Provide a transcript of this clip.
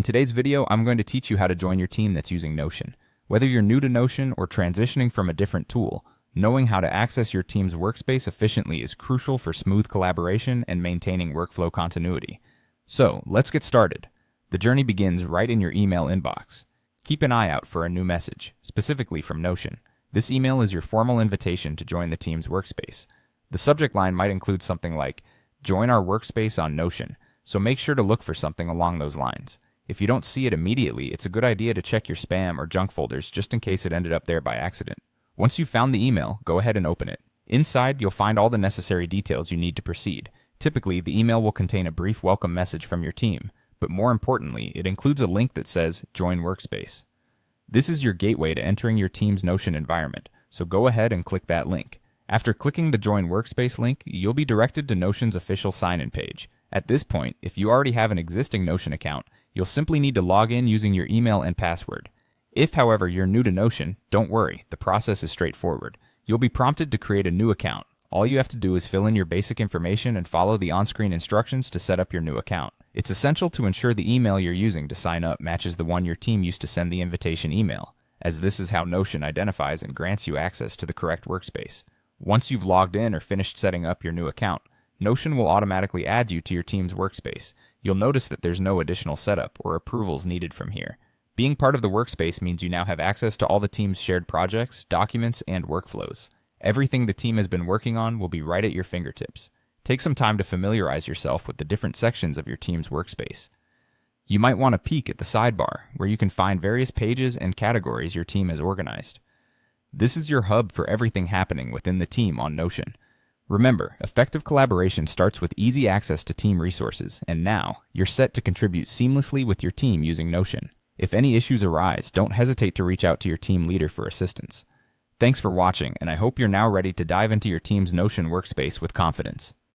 In today's video, I'm going to teach you how to join your team that's using Notion. Whether you're new to Notion or transitioning from a different tool, knowing how to access your team's workspace efficiently is crucial for smooth collaboration and maintaining workflow continuity. So, let's get started. The journey begins right in your email inbox. Keep an eye out for a new message, specifically from Notion. This email is your formal invitation to join the team's workspace. The subject line might include something like, "Join our workspace on Notion," so make sure to look for something along those lines. If you don't see it immediately, it's a good idea to check your spam or junk folders just in case it ended up there by accident. Once you've found the email, go ahead and open it. Inside, you'll find all the necessary details you need to proceed. Typically, the email will contain a brief welcome message from your team, but more importantly, it includes a link that says Join Workspace. This is your gateway to entering your team's Notion environment, so go ahead and click that link. After clicking the Join Workspace link, you'll be directed to Notion's official sign-in page. At this point, if you already have an existing Notion account, you'll simply need to log in using your email and password. If, however, you're new to Notion, don't worry, the process is straightforward. You'll be prompted to create a new account. All you have to do is fill in your basic information and follow the on-screen instructions to set up your new account. It's essential to ensure the email you're using to sign up matches the one your team used to send the invitation email, as this is how Notion identifies and grants you access to the correct workspace. Once you've logged in or finished setting up your new account, Notion will automatically add you to your team's workspace. You'll notice that there's no additional setup or approvals needed from here. Being part of the workspace means you now have access to all the team's shared projects, documents, and workflows. Everything the team has been working on will be right at your fingertips. Take some time to familiarize yourself with the different sections of your team's workspace. You might want to peek at the sidebar, where you can find various pages and categories your team has organized. This is your hub for everything happening within the team on Notion. Remember, effective collaboration starts with easy access to team resources, and now, you're set to contribute seamlessly with your team using Notion. If any issues arise, don't hesitate to reach out to your team leader for assistance. Thanks for watching, and I hope you're now ready to dive into your team's Notion workspace with confidence.